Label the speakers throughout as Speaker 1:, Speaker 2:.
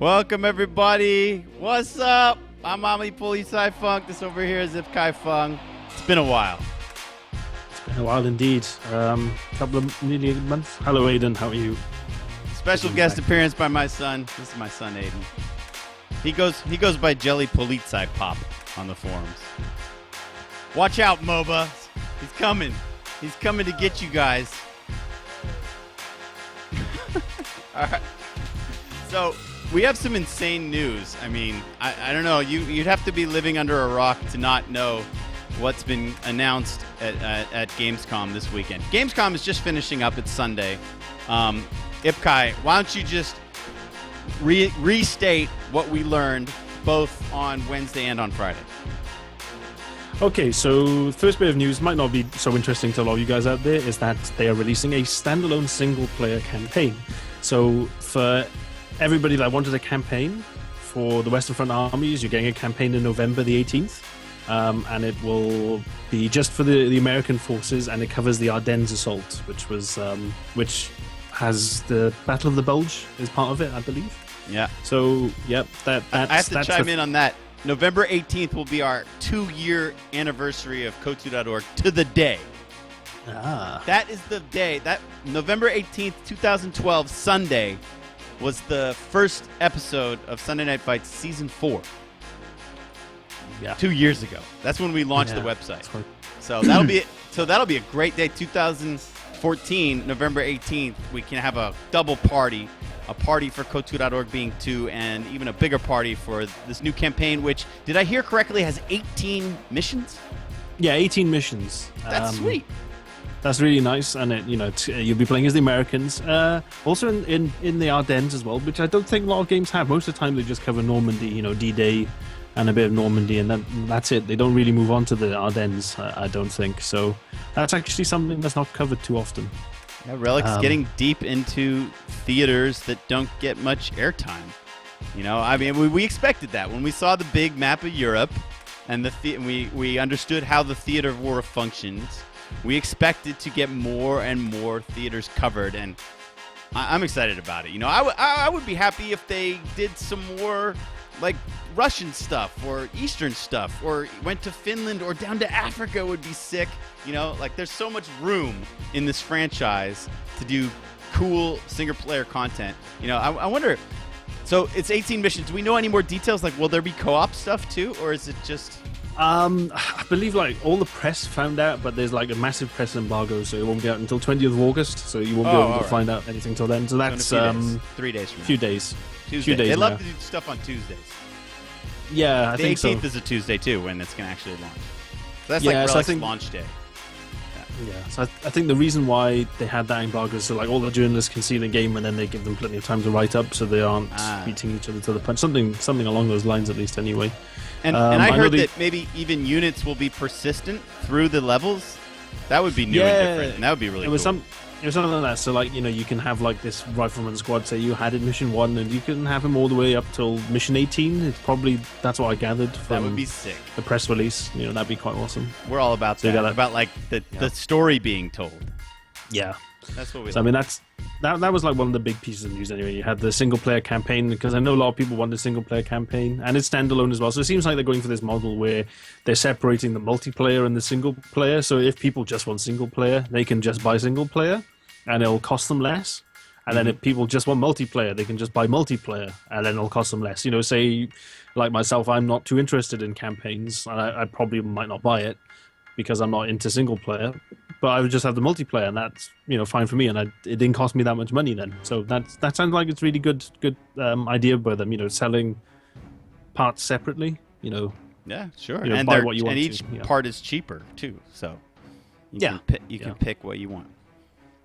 Speaker 1: Welcome, everybody. What's up? I'm Ami Police Funk. This over here is Zip Kai Fung. It's been a while.
Speaker 2: It's been a while indeed. Couple of nearly a month. Hello, Aiden. How are you?
Speaker 1: Special guest appearance by my son. This is my son, Aiden. He goes by Jelly Police Pop on the forums. Watch out, MOBA. He's coming. He's coming to get you guys. All right. So we have some insane news. I mean, I don't know. You'd have to be living under a rock to not know what's been announced at Gamescom this weekend. Gamescom is just finishing up. It's Sunday. Ipkai, why don't you just restate what we learned both on Wednesday and on Friday?
Speaker 2: Okay, so first bit of news might not be so interesting to a lot of you guys out there is that they are releasing a standalone single-player campaign. So for everybody that wanted a campaign for the Western Front armies, you're getting a campaign in November the 18th, and it will be just for the American forces, and it covers the Ardennes assault, which has the Battle of the Bulge as part of it, I believe.
Speaker 1: Yeah.
Speaker 2: So, yep, that's
Speaker 1: I have to chime in on that. November 18th will be our 2-year anniversary of Kotu.org to the day. That is the day. That November 18th, 2012, Sunday, was the first episode of Sunday Night Fights Season 4.
Speaker 2: Yeah.
Speaker 1: 2 years ago. That's when we launched the website. So that'll be a great day. 2014, November 18th, we can have a double party. A party for Kotu.org being 2, and even a bigger party for this new campaign, which, did I hear correctly, has 18 missions?
Speaker 2: Yeah, 18 missions.
Speaker 1: That's sweet.
Speaker 2: That's really nice, and you'll be playing as the Americans. Also in the Ardennes as well, which I don't think a lot of games have. Most of the time they just cover Normandy, D-Day, and a bit of Normandy, and that's it. They don't really move on to the Ardennes, I don't think. So that's actually something that's not covered too often.
Speaker 1: Yeah, Relic's getting deep into theaters that don't get much airtime. I mean, we expected that when we saw the big map of Europe, and we understood how the theater of war functions. We expected to get more and more theaters covered, and I'm excited about it. I would be happy if they did some more like Russian stuff or Eastern stuff, or went to Finland or down to Africa would be sick. There's so much room in this franchise to do cool single-player content. I wonder, so it's 18 missions. Do we know any more details? Like, will there be co-op stuff too, or is it just...
Speaker 2: I believe all the press found out, but there's a massive press embargo, so it won't be out until 20th of August, so you won't be able to find out anything till then. So that's
Speaker 1: 3 days from now.
Speaker 2: Few days.
Speaker 1: Tuesday. They love to do stuff on Tuesdays.
Speaker 2: Yeah, I think so.
Speaker 1: The 18th is a Tuesday too, when it's going to actually launch. So that's Relic's launch day.
Speaker 2: Yeah, so I think the reason why they had that embargo is so all the journalists can see the game, and then they give them plenty of time to write up, so they aren't beating each other to the punch. Something along those lines, at least, anyway.
Speaker 1: And I heard that maybe even units will be persistent through the levels. That would be new and different, and that would be really cool.
Speaker 2: It was something like that. So, you can have this rifleman squad. Say you had it mission 1, and you can have him all the way up till mission 18. It's probably that's what I gathered from
Speaker 1: that would be sick.
Speaker 2: The press release. That'd be quite awesome.
Speaker 1: We're all about that. About the story being told.
Speaker 2: Yeah,
Speaker 1: that's what we.
Speaker 2: So, I mean, that was one of the big pieces of news. Anyway, you had the single player campaign, because I know a lot of people want a single player campaign, and it's standalone as well. So it seems like they're going for this model where they're separating the multiplayer and the single player. So if people just want single player, they can just buy single player, and it'll cost them less. And then if people just want multiplayer, they can just buy multiplayer, and then it'll cost them less. Say, like myself, I'm not too interested in campaigns, and I probably might not buy it because I'm not into single player. But I would just have the multiplayer, and that's fine for me, and it didn't cost me that much money then. So that sounds like it's really good idea by them. Selling parts separately.
Speaker 1: Yeah, sure.
Speaker 2: And buy what you want.
Speaker 1: And each part is cheaper too, so you can pick what you want.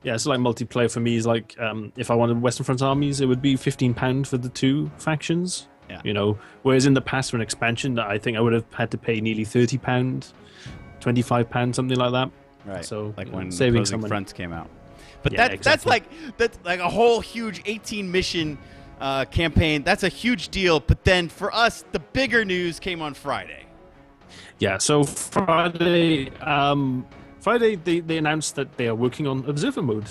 Speaker 2: Yeah, so multiplayer for me is if I wanted Western Front armies, it would be £15 for the 2 factions.
Speaker 1: Yeah.
Speaker 2: Whereas in the past for an expansion, I think I would have had to pay nearly £30, £25, something like that.
Speaker 1: Right.
Speaker 2: So
Speaker 1: when
Speaker 2: saving
Speaker 1: Opposing Fronts came out. But
Speaker 2: exactly.
Speaker 1: that's like a whole huge 18 mission campaign. That's a huge deal. But then for us, the bigger news came on Friday.
Speaker 2: Yeah. So Friday, they announced that they are working on observer mode.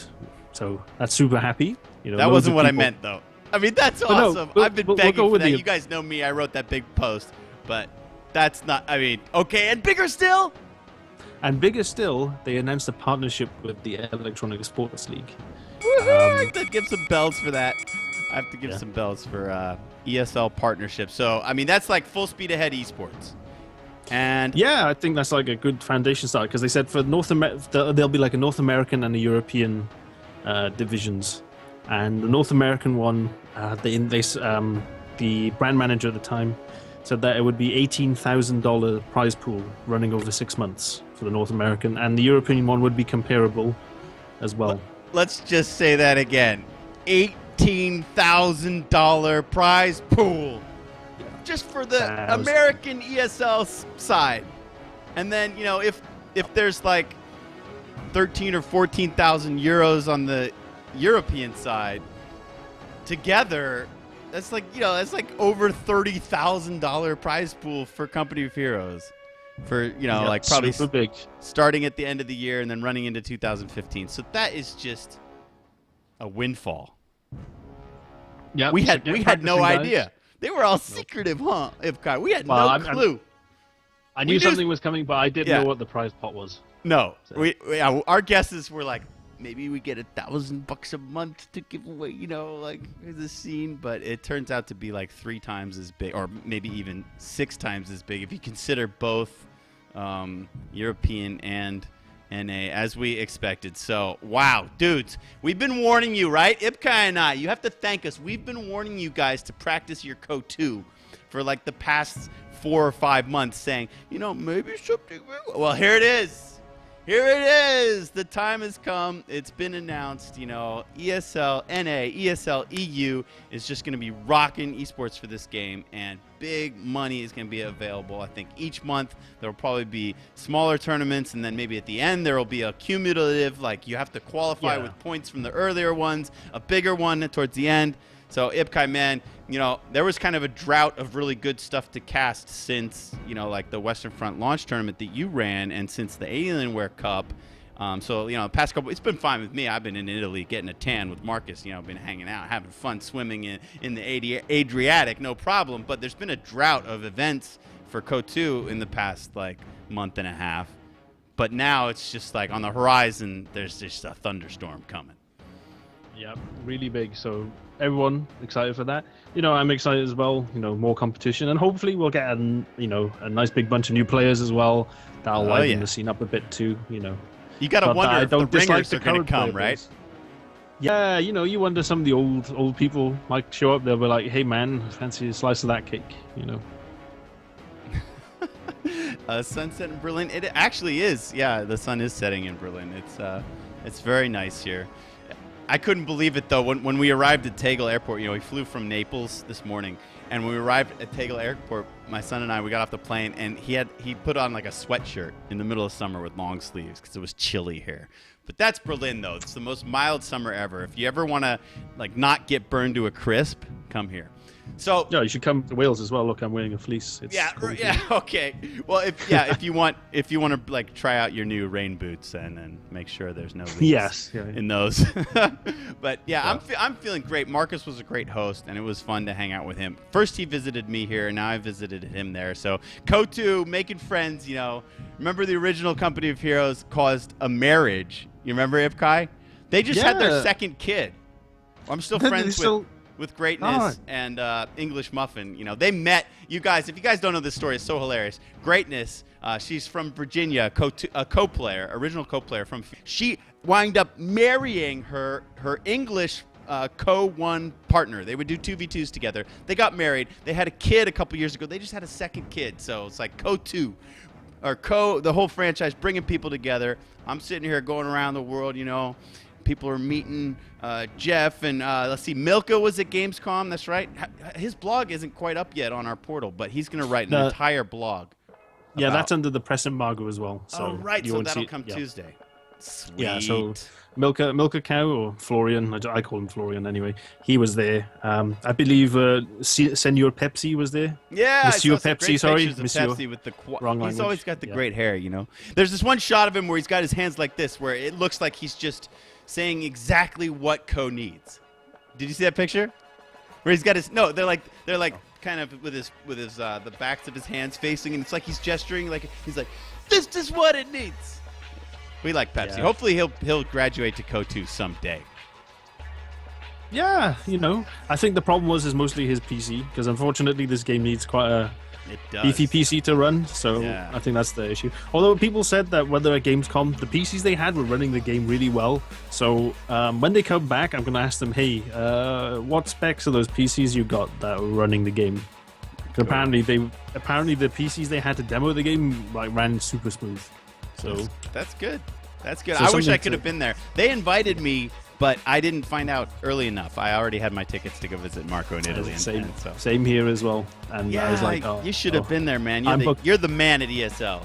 Speaker 2: So that's super happy.
Speaker 1: That wasn't what I meant, though. I mean, that's
Speaker 2: But no,
Speaker 1: awesome.
Speaker 2: we'll-
Speaker 1: I've been
Speaker 2: we'll
Speaker 1: begging
Speaker 2: go
Speaker 1: for
Speaker 2: with
Speaker 1: that.
Speaker 2: the-
Speaker 1: You guys know me. I wrote that big post. But that's not, I mean, okay. And bigger still?
Speaker 2: And bigger still, they announced a partnership with the Electronic Sports League.
Speaker 1: I have to give some bells for that. I have to give
Speaker 2: Yeah.
Speaker 1: some bells for ESL partnership. So, I mean, that's like full speed ahead esports. And
Speaker 2: Yeah, I think that's like a good foundation start because they said for North America there'll be like a North American and a European divisions, and the North American one, the brand manager at the time said that it would be $18,000 prize pool running over 6 months for the North American, and the European one would be comparable as well.
Speaker 1: let's just say that again. $18,000 prize pool. Just for the American ESL side. And then, you know, if there's like 13 or 14,000 euros on the European side, together, that's like, you know, that's like over $30,000 prize pool for Company of Heroes. For, you know, like probably
Speaker 2: super big.
Speaker 1: starting at the end of the year and then running into 2015. So that is just a windfall.
Speaker 2: Yeah,
Speaker 1: We had no idea. They were all secretive, huh? Ipkai, we had no clue.
Speaker 3: I knew something was coming, but I didn't know what the prize pot was.
Speaker 1: No, so. Our guesses were like, maybe we get $1,000 a month to give away, you know, like the scene. But it turns out to be like 3 times as big, or maybe even 6 times as big if you consider both European and NA, as we expected. So, wow, dudes, we've been warning you, right? Ipkai and I, you have to thank us. We've been warning you guys to practice your CO2 for like the past 4 or 5 months, saying, you know, maybe something. Well, here it is. Here it is. The time has come. It's been announced. You know, ESL NA, ESL EU is just going to be rocking esports for this game, and big money is going to be available. I think each month there will probably be smaller tournaments, and then maybe at the end there will be a cumulative, like you have to qualify with points from the earlier ones, a bigger one towards the end. So Ipkai, man, you know, there was kind of a drought of really good stuff to cast since, you know, like the Western Front launch tournament that you ran, and since the Alienware Cup. So, you know, the past couple, it's been fine with me. I've been in Italy getting a tan with Marcus, you know, been hanging out, having fun swimming in the Adriatic, no problem. But there's been a drought of events for CO2 in the past, like, month and a half. But now it's just like on the horizon, there's just a thunderstorm coming.
Speaker 2: Yeah, really big. So everyone excited for that. You know, I'm excited as well. You know, more competition, and hopefully we'll get a nice big bunch of new players as well. That'll liven the scene up a bit too. You know,
Speaker 1: you gotta wonder if the ringers are gonna come, right?
Speaker 2: Yeah, you know, you wonder some of the old people might show up. They'll be like, "Hey, man, fancy a slice of that cake?" You know.
Speaker 1: Sunset in Berlin. It actually is. Yeah, the sun is setting in Berlin. It's very nice here. I couldn't believe it, though, when we arrived at Tegel Airport. You know, we flew from Naples this morning, and when we arrived at Tegel Airport, my son and I, we got off the plane, and he put on like a sweatshirt in the middle of summer with long sleeves because it was chilly here. But that's Berlin, though. It's the most mild summer ever. If you ever want to like not get burned to a crisp, come here. So
Speaker 2: yeah, you should come to Wales as well. Look, I'm wearing a fleece. It's cool
Speaker 1: okay. Well, if you want to like try out your new rain boots and make sure there's no leaks in those. But I'm feeling great. Marcus was a great host, and it was fun to hang out with him. First he visited me here, and now I visited him there. So CO2, making friends. You know, remember the original Company of Heroes caused a marriage. You remember Ipkai? They just had their second kid. I'm still friends with Greatness and English Muffin. You know, they met. You guys, if you guys don't know this story, it's so hilarious. Greatness, she's from Virginia, original co-player from. She wound up marrying her English co-1 partner. They would do 2v2s together. They got married. They had a kid a couple years ago. They just had a second kid. So it's like CO2. Or the whole franchise, bringing people together. I'm sitting here going around the world, you know. People are meeting Jeff, and let's see, Milka was at Gamescom. That's right. His blog isn't quite up yet on our portal, but he's going to write an entire blog.
Speaker 2: Yeah, that's under the press embargo as well. So
Speaker 1: right. So that'll come Tuesday. Sweet.
Speaker 2: Yeah, so Milka Cow, or Florian, I call him Florian anyway, he was there. I believe Senor Pepsi was there.
Speaker 1: Yeah,
Speaker 2: Monsieur Pepsi, sorry.
Speaker 1: Monsieur. Pepsi with the
Speaker 2: wrong
Speaker 1: he's
Speaker 2: language.
Speaker 1: always got the great hair, you know. There's this one shot of him where he's got his hands like this, where it looks like he's just saying exactly what Co needs. Did you see that picture? where he's got his they're like kind of with his the backs of his hands facing, and it's like he's gesturing like he's like, this is what it needs. We like Pepsi.
Speaker 2: Yeah.
Speaker 1: Hopefully he'll graduate to KO2 someday.
Speaker 2: Yeah, I think the problem is mostly his PC, because unfortunately this game needs quite a beefy PC to run, so yeah. I think that's the issue. Although people said that whether at Gamescom, the PCs they had were running the game really well, so when they come back, I'm going to ask them, hey, what specs are those PCs you got that were running the game? Apparently the PCs they had to demo the game ran super smooth. So
Speaker 1: that's good. That's good. So I wish I could have been there. They invited me, but I didn't find out early enough. I already had my tickets to go visit Marco in Italy.
Speaker 2: Same here as well. And
Speaker 1: yeah,
Speaker 2: I was like,
Speaker 1: you should have been there, man. You're the man at ESL.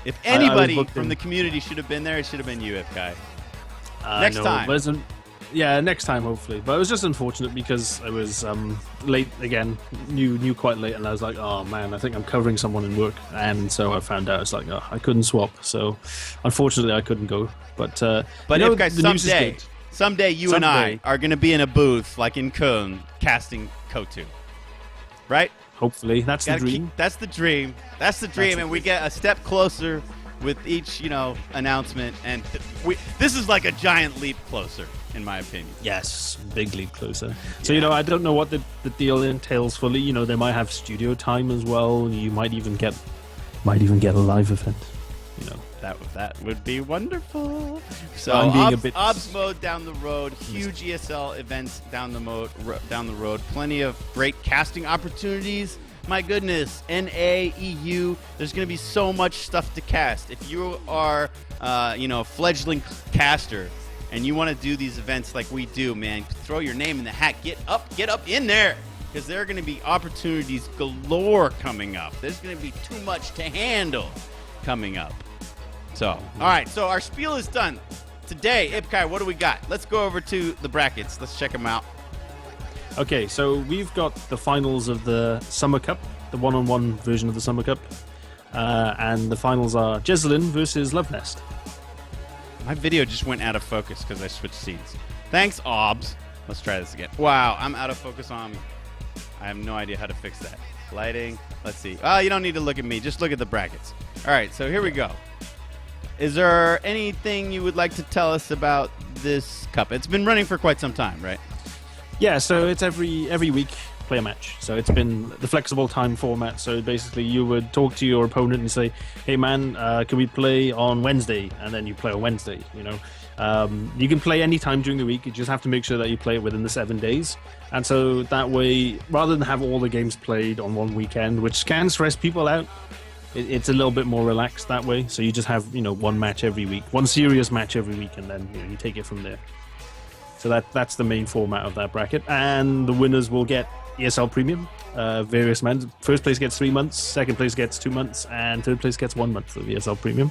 Speaker 1: If anybody from the community should have been there, it should have been you, Ipkai. Next time.
Speaker 2: Yeah, next time, hopefully. But it was just unfortunate because I was late again, knew quite late, and I was like, oh man, I think I'm covering someone in work. And so I found out, it's like, I couldn't swap. So unfortunately, I couldn't go. But
Speaker 1: Ipkai, someday you and I are going to be in a booth like in Köln casting KO2. Right?
Speaker 2: Hopefully. That's the dream.
Speaker 1: That's the dream. And we get a step closer with each, announcement. And this is like a giant leap closer, in my opinion.
Speaker 2: Yes, big leap closer. So, I don't know what the deal entails fully. They might have studio time as well. You might even get a live event.
Speaker 1: That would be wonderful. So OBS mode down the road, huge ESL events down the road, plenty of great casting opportunities. My goodness, NA, EU, there's going to be so much stuff to cast. If you are, a fledgling caster and you want to do these events like we do, man, throw your name in the hat. Get up in there, because there are going to be opportunities galore coming up. There's going to be too much to handle coming up. So, all right, so our spiel is done. Today, Ipkai, what do we got? Let's go over to the brackets. Let's check them out.
Speaker 2: Okay, so we've got the finals of the Summer Cup, the one-on-one version of the Summer Cup. And the finals are Jesulin versus Luvnest.
Speaker 1: My video just went out of focus because I switched scenes. Thanks, OBS. Let's try this again. Wow, I'm out of focus on me. I have no idea how to fix that. Lighting. Let's see. Oh, you don't need to look at me. Just look at the brackets. All right, so here we go. Is there anything you would like to tell us about this cup? It's been running for quite some time, right?
Speaker 2: Yeah, so it's every week play a match. So it's been the flexible time format. So basically you would talk to your opponent and say, hey man, can we play on Wednesday? And then you play on Wednesday, You can play any time during the week. You just have to make sure that you play it within the 7 days. And so that way, rather than have all the games played on one weekend, which can stress people out, it's a little bit more relaxed that way. So you just have, one match every week, one serious match every week, and then you take it from there. So that's the main format of that bracket. And the winners will get ESL Premium, various months. First place gets 3 months, second place gets 2 months, and third place gets 1 month of ESL Premium.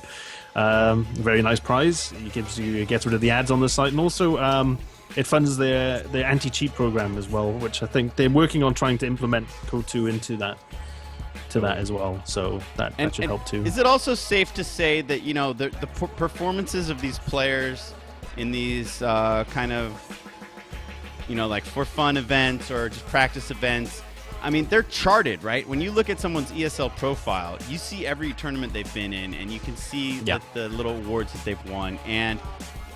Speaker 2: Very nice prize. It gets rid of the ads on the site, and also it funds their anti-cheat program as well, which I think they're working on trying to implement KO2 into that as well. So that should help too.
Speaker 1: Is it also safe to say that the performances of these players in these kind of like for fun events or just practice events, I mean, they're charted, right? When you look at someone's ESL profile, you see every tournament they've been in, and you can see the little awards that they've won. And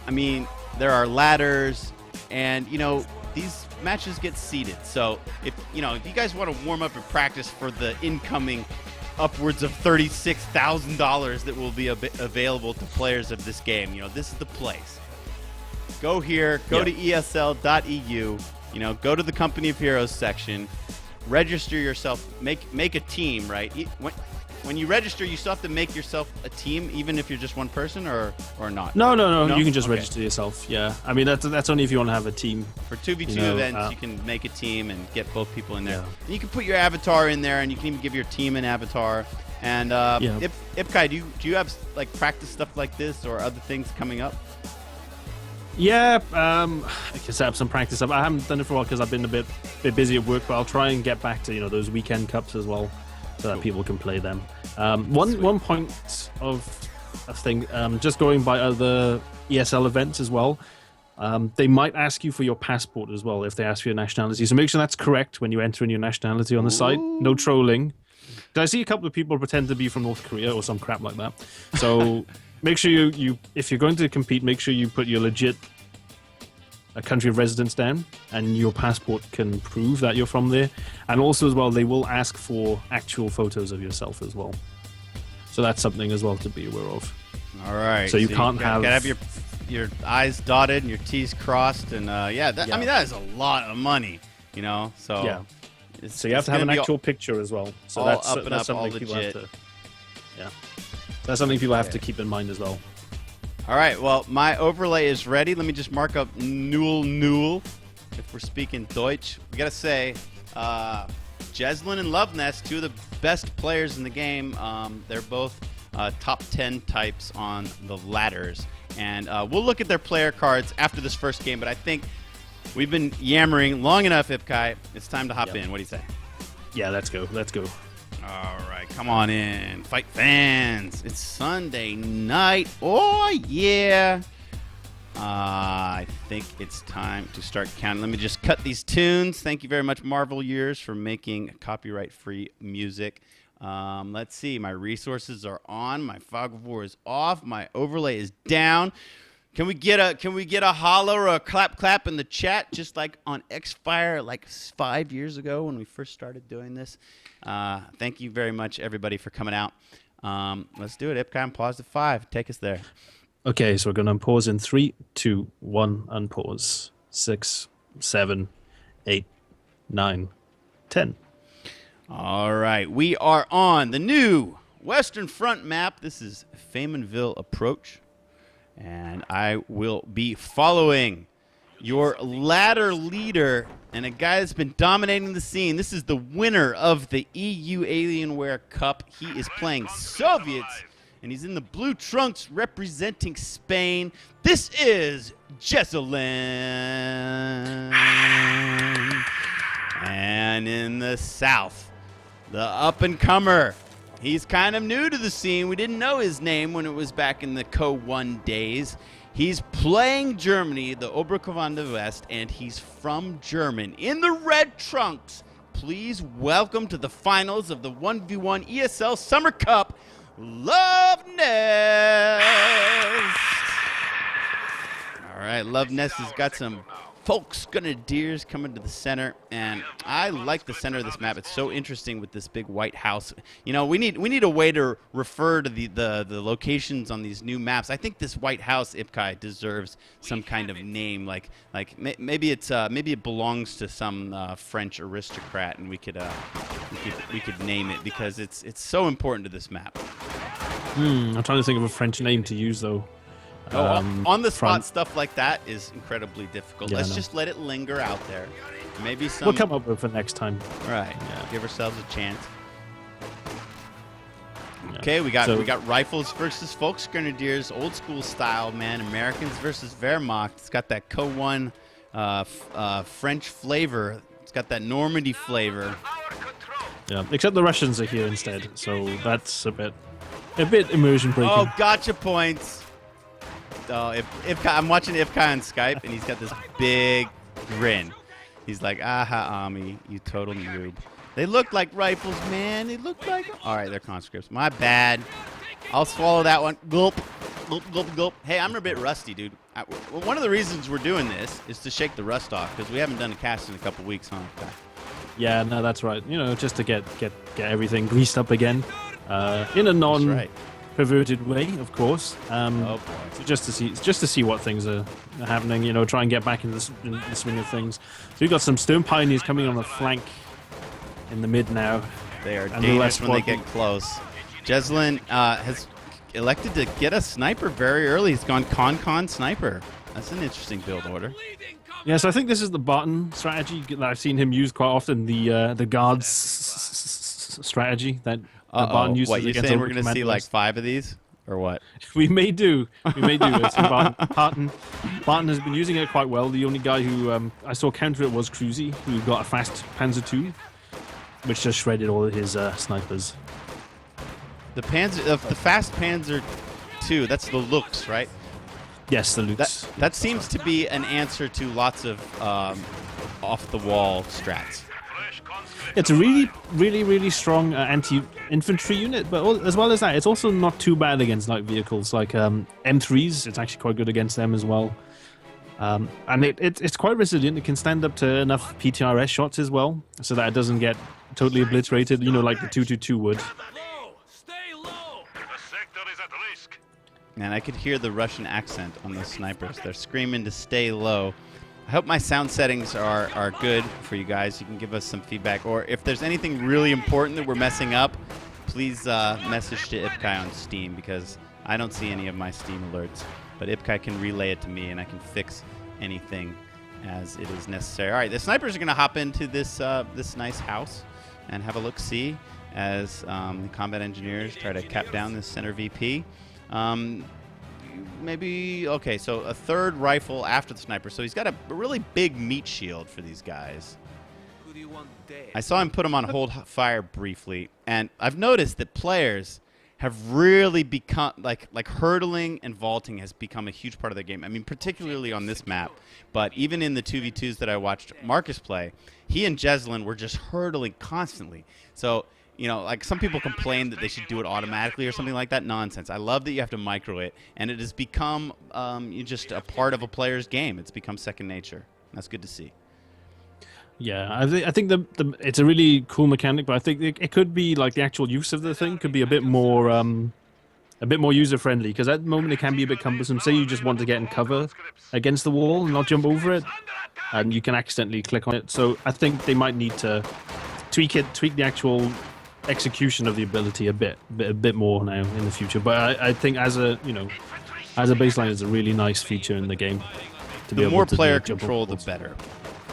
Speaker 1: I mean, there are ladders, and these matches get seeded. So if you guys want to warm up and practice for the incoming upwards of $36,000 that will be available to players of this game, this is the place. Go here, go to esl.eu, go to the Company of Heroes section, register yourself, make a team, right? When you register, you still have to make yourself a team, even if you're just one person, or not?
Speaker 2: No. You can just register yourself. Yeah, I mean that's only if you want to have a team.
Speaker 1: For 2v2 events, you can make a team and get both people in there. Yeah. And you can put your avatar in there, and you can even give your team an avatar. And Ipkai, do you have like practice stuff like this or other things coming up?
Speaker 2: Yeah, I can set up some practice up. I haven't done it for a while because I've been a bit busy at work, but I'll try and get back to those weekend cups as well, so that people can play them. One point of thing, just going by other ESL events as well. They might ask you for your passport as well if they ask for your nationality. So make sure that's correct when you enter in your nationality on the site. No trolling. I see a couple of people pretend to be from North Korea or some crap like that. So make sure you if you're going to compete, make sure you put your legit country of residence down, and your passport can prove that you're from there. And also as well, they will ask for actual photos of yourself as well. So that's something as well to be aware of.
Speaker 1: All right.
Speaker 2: So you can't
Speaker 1: gotta have your I's dotted and your T's crossed, and I mean that is a lot of money, you know. So
Speaker 2: yeah. So you have to have an actual picture as well. So that's something people have to. Yeah. That's something people have to keep in mind as well.
Speaker 1: All right, well, my overlay is ready. Let me just mark up Null, if we're speaking Deutsch. We got to say, Jesulin and Luvnest, two of the best players in the game. They're both top 10 types on the ladders. And we'll look at their player cards after this first game, but I think we've been yammering long enough, Ipkai. It's time to hop in. What do you say?
Speaker 2: Yeah, let's go.
Speaker 1: All right, come on in, fight fans. It's Sunday night. Oh, yeah. I think it's time to start counting. Let me just cut these tunes. Thank you very much, Marvel Years, for making copyright-free music. Let's see. My resources are on. My fog of war is off. My overlay is down. Can we get a holler or a clap in the chat, just like on X-Fire like 5 years ago when we first started doing this? Thank you very much, everybody, for coming out. Let's do it. Ipkai, pause to 5. Take us there.
Speaker 2: Okay, so we're going to unpause in 3, 2, 1, unpause. 6, 7, 8, 9, 10.
Speaker 1: All right, we are on the new Western Front map. This is Faymonville Approach. And I will be following your ladder leader and a guy that's been dominating the scene. This is the winner of the EU Alienware Cup. He is playing Soviets, and he's in the blue trunks representing Spain. This is Jesulin. And in the south, the up-and-comer. He's kind of new to the scene. We didn't know his name when it was back in the Co-1 days. He's playing Germany, the Oberkommando West, and he's from German. In the red trunks, please welcome to the finals of the 1v1 ESL Summer Cup, Luvnest. All right, Luvnest has got some Volksgrenadiers coming to the center, and I like the center of this map. It's so interesting with this big white house. You know, we need a way to refer to the locations on these new maps. I think this white house, Ipkai, deserves some kind of name. Maybe it belongs to some French aristocrat, and we could name it because it's so important to this map.
Speaker 2: I'm trying to think of a French name to use though.
Speaker 1: On the spot stuff like that is incredibly difficult.
Speaker 2: Yeah,
Speaker 1: Let's just let it linger out there. Maybe some.
Speaker 2: We'll come up with it for next time.
Speaker 1: Right.
Speaker 2: Yeah.
Speaker 1: Give ourselves a chance.
Speaker 2: Yeah.
Speaker 1: Okay, we got rifles versus Volksgrenadiers, old school style, man. Americans versus Wehrmacht. It's got that Co-1 French flavor. It's got that Normandy flavor.
Speaker 2: Yeah. Except the Russians are here instead, so that's a bit immersion breaking.
Speaker 1: Oh, gotcha points. Oh, I'm watching Ipkai on Skype, and he's got this big grin. He's like, aha, Ami, you total noob. They look like rifles, man. They look like... All right, they're conscripts. My bad. I'll swallow that one. Gulp. Gulp, gulp, gulp. Hey, I'm a bit rusty, dude. One of the reasons we're doing this is to shake the rust off, because we haven't done a cast in a couple weeks, huh?
Speaker 2: Yeah, no, that's right. You know, just to get everything greased up again. In a
Speaker 1: That's right.
Speaker 2: perverted way, of course.
Speaker 1: Oh boy.
Speaker 2: So just to see what things are happening, you know, try and get back in the swing of things. So we've got some Stone Pioneers coming on the flank in the mid now.
Speaker 1: They are dangerous when they get close. Jesulin has elected to get a sniper very early. He's gone con sniper. That's an interesting build order.
Speaker 2: Yeah, so I think this is the Barton strategy that I've seen him use quite often. The guards strategy that Barton uses.
Speaker 1: What, you're
Speaker 2: against
Speaker 1: saying we're going to see like 5 of these? Or what?
Speaker 2: We may do. Barton has been using it quite well. The only guy who I saw counter it was Cruzy, who got a fast Panzer II, which just shredded all of his snipers.
Speaker 1: The fast Panzer II, that's the Lux, right?
Speaker 2: Yes, the Lukes.
Speaker 1: That seems to be an answer to lots of off-the-wall strats.
Speaker 2: It's a really strong anti-infantry unit, but as well as that, it's also not too bad against light vehicles like M3s. It's actually quite good against them as well. And it's quite resilient. It can stand up to enough PTRS shots as well, so that it doesn't get totally obliterated, you know, like the 222 would.
Speaker 1: And I could hear the Russian accent on those snipers. They're screaming to stay low. I hope my sound settings are good for you guys. You can give us some feedback. Or if there's anything really important that we're messing up, please message to Ipkai on Steam, because I don't see any of my Steam alerts. But Ipkai can relay it to me, and I can fix anything as it is necessary. All right, the snipers are going to hop into this this nice house and have a look-see as the combat engineers try to cap down this center VP. Maybe, okay, so a third rifle after the sniper. So he's got a really big meat shield for these guys. I saw him put him on hold fire briefly, and I've noticed that players have really become, like hurdling and vaulting has become a huge part of their game. I mean, particularly on this map, but even in the 2v2s that I watched Marcus play, he and Jesulin were just hurdling constantly. So, you know, like some people complain that they should do it automatically or something like that. Nonsense. I love that you have to micro it, and it has become just a part of a player's game. It's become second nature. That's good to see.
Speaker 2: Yeah, I think it's a really cool mechanic, but I think it could be like the actual use of the thing could be a bit more user friendly, because at the moment it can be a bit cumbersome. Say you just want to get in cover against the wall and not jump over it, and you can accidentally click on it. So I think they might need to tweak the actual execution of the ability a bit more now in the future. But I think as a baseline, it's a really nice feature in the game.
Speaker 1: The more player control, the better.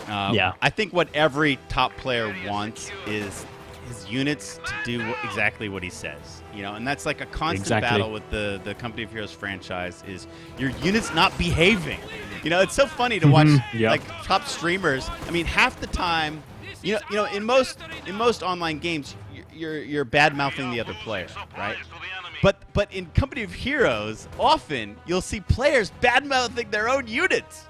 Speaker 2: Yeah,
Speaker 1: I think what every top player wants is his units to do exactly what he says. You know, and that's like a constant battle with the Company of Heroes franchise, is your units not behaving. You know, it's so funny to watch like top streamers. I mean, half the time, you know, in most online games, you're bad mouthing the other player, right? But in Company of Heroes, often you'll see players bad mouthing their own units.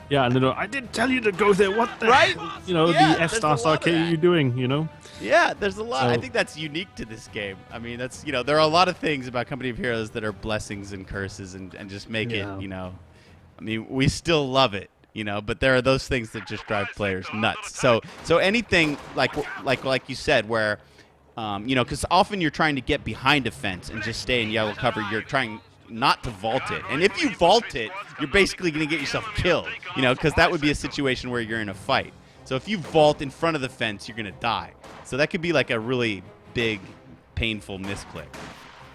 Speaker 2: Yeah, and I didn't tell you to go there. What the
Speaker 1: right?
Speaker 2: You know,
Speaker 1: yeah,
Speaker 2: the F*** K are you doing? You know?
Speaker 1: Yeah, there's a lot.
Speaker 2: So,
Speaker 1: I think that's unique to this game. I mean, that's, you know, there are a lot of things about Company of Heroes that are blessings and curses and just make it, you know. I mean, we still love it, you know, but there are those things that just drive players nuts. So anything like you said, where you know, because often you're trying to get behind a fence and just stay in yellow cover. You're trying not to vault it, and if you vault it, you're basically going to get yourself killed, you know, because that would be a situation where you're in a fight. So if you vault in front of the fence, you're going to die. So that could be like a really big, painful misclick.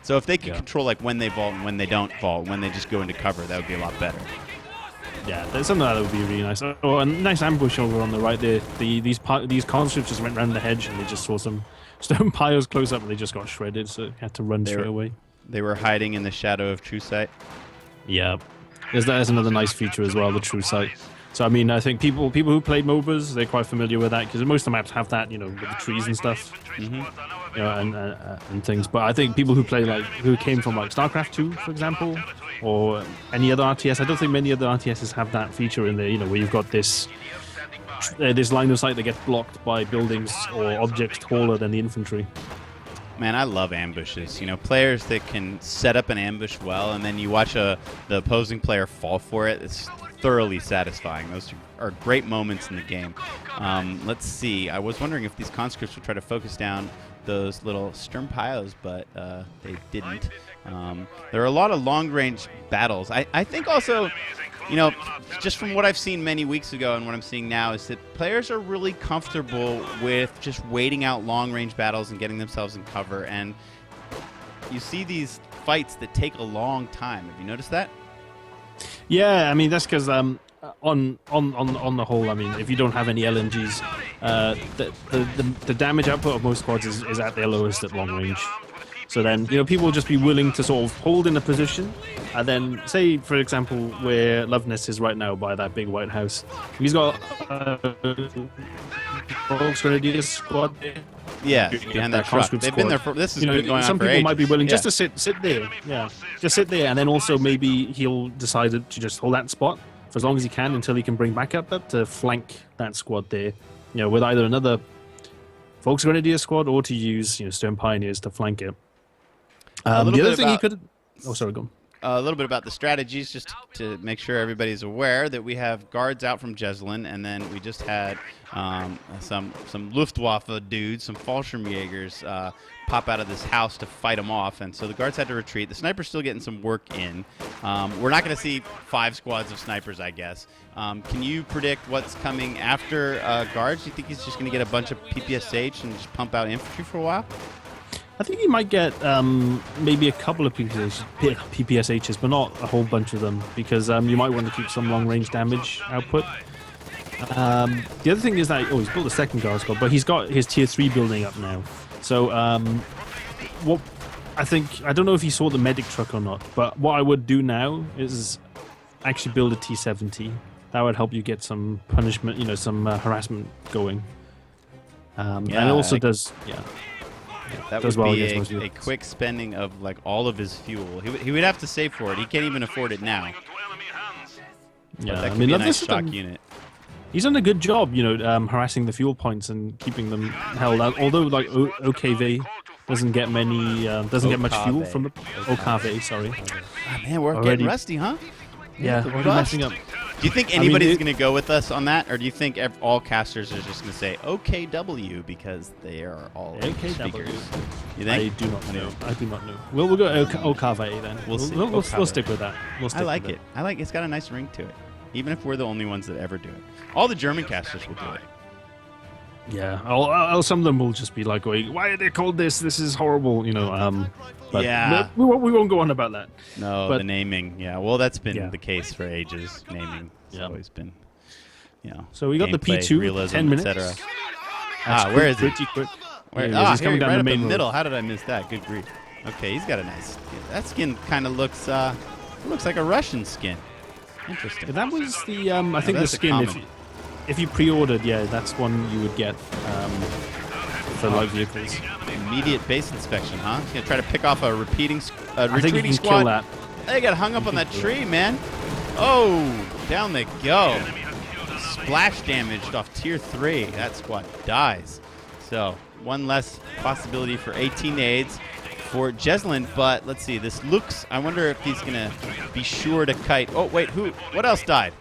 Speaker 1: So if they could control like when they vault and when they don't vault, when they just go into cover, that would be a lot better.
Speaker 2: Yeah, there's something that would be really nice. Oh, a nice ambush over on the right there. These conscripts just went around the hedge and they just saw some stone piles close up and they just got shredded, so had to run straight away.
Speaker 1: They were hiding in the shadow of True Sight.
Speaker 2: Yeah, there's another nice feature as well, the True Sight. So I mean, I think people who played MOBAs, they're quite familiar with that, because most of the maps have that, you know, with the trees and stuff, you know, and things. But I think people who play who came from like StarCraft 2, for example, or any other RTS, I don't think many other RTSs have that feature in there. You know, where you've got this line of sight that gets blocked by buildings or objects taller than the infantry.
Speaker 1: Man, I love ambushes. You know, players that can set up an ambush well, and then you watch the opposing player fall for it. It's thoroughly satisfying. Those are great moments in the game. Let's see. I was wondering if these conscripts would try to focus down those little Sturm piles, but they didn't. There are a lot of long-range battles. I think also, you know, just from what I've seen many weeks ago and what I'm seeing now, is that players are really comfortable with just waiting out long-range battles and getting themselves in cover. And you see these fights that take a long time. Have you noticed that?
Speaker 2: Yeah, I mean, that's because on the whole, I mean, if you don't have any LMGs, the damage output of most squads is at their lowest at long range. So then, you know, people will just be willing to sort of hold in a position, and then, say, for example, where Luvnest is right now by that big white house, he's got Folks Grenadier squad there.
Speaker 1: Yeah,
Speaker 2: You get
Speaker 1: behind
Speaker 2: that
Speaker 1: that truck.
Speaker 2: conscript
Speaker 1: They've been there
Speaker 2: squad.
Speaker 1: for. This has been going on
Speaker 2: some
Speaker 1: for
Speaker 2: people
Speaker 1: ages.
Speaker 2: might be willing
Speaker 1: Yeah.
Speaker 2: just to sit there. Yeah, just sit there, and then also maybe he'll decide to just hold that spot for as long as he can until he can bring backup up to flank that squad there. With either another Folks Grenadier squad or to use Stern Pioneers to flank it.
Speaker 1: A little
Speaker 2: the other
Speaker 1: bit
Speaker 2: thing he
Speaker 1: about-
Speaker 2: could. Oh, sorry, go on.
Speaker 1: A little bit about the strategies, just to make sure everybody's aware that we have guards out from Jesulin, and then we just had some Luftwaffe dudes, some Fallschirmjägers, pop out of this house to fight them off, and so the guards had to retreat. The snipers still getting some work in. We're not going to see 5 squads of snipers, I guess. Can you predict what's coming after guards? Do you think he's just going to get a bunch of PPSH and just pump out infantry for a while?
Speaker 2: I think he might get maybe a couple of PPSHs, but not a whole bunch of them, because you might want to keep some long-range damage output. The other thing is that he's built a second guard squad, but he's got his tier 3 building up now. So what I don't know if he saw the medic truck or not, but what I would do now is actually build a T70. That would help you get some punishment, some harassment going. And it also does.
Speaker 1: That
Speaker 2: does
Speaker 1: would
Speaker 2: well
Speaker 1: be
Speaker 2: against most
Speaker 1: a
Speaker 2: units.
Speaker 1: quick spending of like all of his fuel. He would have to save for it. He can't even afford it now. But that could be a nice shock unit.
Speaker 2: He's done a good job, harassing the fuel points and keeping them held out. Although, like OKV doesn't get much fuel from the OKV. Sorry.
Speaker 1: Ah, man, we're
Speaker 2: Already-
Speaker 1: getting rusty, huh?
Speaker 2: Yeah,
Speaker 1: The
Speaker 2: already
Speaker 1: rust.
Speaker 2: messing up.
Speaker 1: Do you think anybody's going to go with us on that, or do you think all casters are just going to say OKW because they are all
Speaker 2: OKW.
Speaker 1: speakers? You
Speaker 2: I
Speaker 1: think?
Speaker 2: do not know. I do not know. We'll go OKV then.
Speaker 1: We'll see.
Speaker 2: We'll
Speaker 1: OKV.
Speaker 2: stick with that. We'll stick
Speaker 1: I like
Speaker 2: with
Speaker 1: it. I like it's got a nice ring to it. Even if we're the only ones that ever do it. All the German casters will do it.
Speaker 2: Yeah, some of them will just be like, going, "Why are they called this? This is horrible," But
Speaker 1: Yeah.
Speaker 2: we won't go on about that.
Speaker 1: No,
Speaker 2: But-
Speaker 1: the naming. Yeah, well, that's been
Speaker 2: Yeah.
Speaker 1: the case for ages. Naming has
Speaker 2: Yeah.
Speaker 1: always been,
Speaker 2: So we got the
Speaker 1: gameplay,
Speaker 2: P2,
Speaker 1: realism,
Speaker 2: 10 minutes.
Speaker 1: etc.
Speaker 2: That's
Speaker 1: Where is he?
Speaker 2: pretty quick.
Speaker 1: Where,
Speaker 2: Yeah, he's
Speaker 1: here,
Speaker 2: coming down
Speaker 1: right
Speaker 2: the
Speaker 1: up
Speaker 2: main
Speaker 1: the
Speaker 2: road.
Speaker 1: middle. How did I miss that? Good grief. Okay, he's got a nice. That skin kind of looks like a Russian skin. Interesting.
Speaker 2: That was the I think the
Speaker 1: that's a
Speaker 2: skin.
Speaker 1: common.
Speaker 2: If you pre-ordered, that's one you would get for light vehicles.
Speaker 1: Immediate base inspection, huh? He's gonna try to pick off a retreating
Speaker 2: I think you
Speaker 1: retreating
Speaker 2: can
Speaker 1: squad.
Speaker 2: kill that.
Speaker 1: They got hung up on that tree, man. Oh, down they go. Splash damaged off tier 3. That squad dies. So one less possibility for 18 aids for Jesulin. But let's see. This looks. I wonder if he's gonna be sure to kite. Oh wait, who? What else died?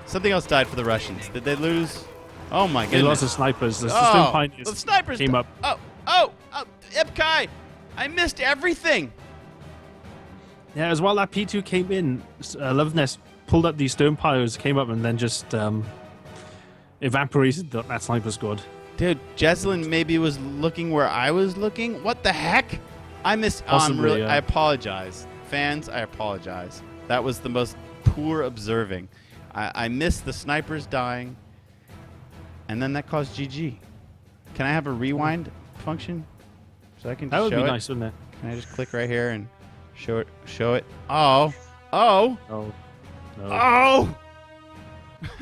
Speaker 1: Something else died for the Russians. Did they lose? Oh my
Speaker 2: They
Speaker 1: goodness.
Speaker 2: lost the snipers. The
Speaker 1: Oh,
Speaker 2: Stone Pioneers
Speaker 1: the snipers
Speaker 2: came up.
Speaker 1: Oh, Ipkai, I missed everything.
Speaker 2: Yeah, as well. That P2 came in. Luvnest pulled up these Stone Pioneers, came up, and then just evaporated that sniper squad.
Speaker 1: Dude, Jesulin maybe was looking where I was looking. What the heck? I missed.
Speaker 2: Possibly, yeah.
Speaker 1: I apologize, fans. I apologize. That was the most poor observing. I missed the snipers dying, and then that caused GG. Can I have a rewind function so I can just
Speaker 2: That would
Speaker 1: show
Speaker 2: be
Speaker 1: it?
Speaker 2: nice, wouldn't it?
Speaker 1: Can I just click right here and show it? Show it. Oh.
Speaker 2: Oh, no.
Speaker 1: Oh.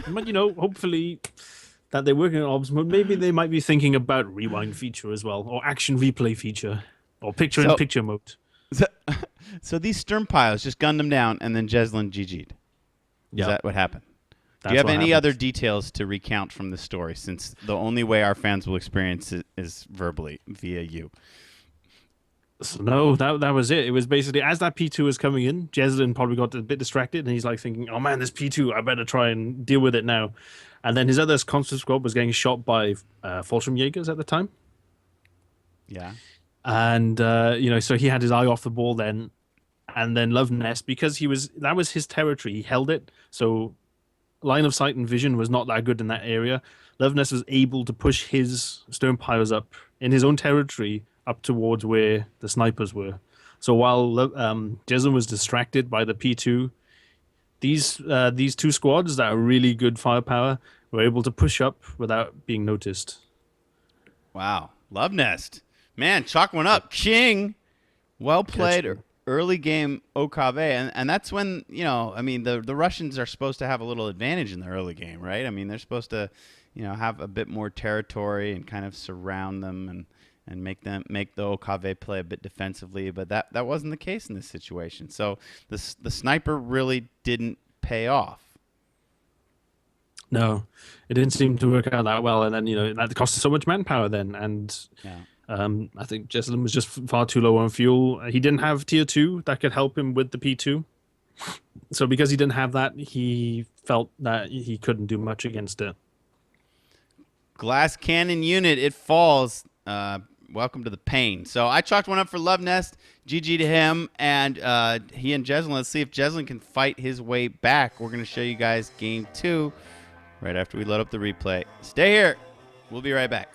Speaker 2: But hopefully that they're working on obs, but maybe they might be thinking about rewind feature as well, or action replay feature, or picture-in-picture mode.
Speaker 1: So these Sturmpiles just gunned them down, and then Jesulin GG'd. Is that what happened? Do you have any other details to recount from the story, since the only way our fans will experience it is verbally, via you?
Speaker 2: So no, that was it. It was basically, as that P2 was coming in, Jesulin probably got a bit distracted, and he's like thinking, oh man, this P2, I better try and deal with it now. And then his other constant squad was getting shot by Fallschirmjägers at the time.
Speaker 1: Yeah.
Speaker 2: And, so he had his eye off the ball then. And then Luvnest, because that was his territory, he held it. So line of sight and vision was not that good in that area. Luvnest was able to push his stone piles up in his own territory up towards where the snipers were. So while Jesulin was distracted by the P2, these two squads that are really good firepower were able to push up without being noticed.
Speaker 1: Wow. Luvnest. Man, chalk one up. Ching. Well played early game OKV, and that's when, I mean, the Russians are supposed to have a little advantage in the early game, right? I mean, they're supposed to, have a bit more territory and kind of surround them and make the OKV play a bit defensively, but that wasn't the case in this situation. So the sniper really didn't pay off.
Speaker 2: No, it didn't seem to work out that well, and then that costed so much manpower then, and I think Jesulin was just far too low on fuel. He didn't have tier 2 that could help him with the P2, so because he didn't have that, he felt that he couldn't do much against it.
Speaker 1: Glass cannon unit, it falls. Welcome to the pain. So I chalked one up for Luvnest. GG to him, and he and Jesulin. Let's see if Jesulin can fight his way back. We're going to show you guys game 2 right after we load up the replay. Stay here. We'll be right back.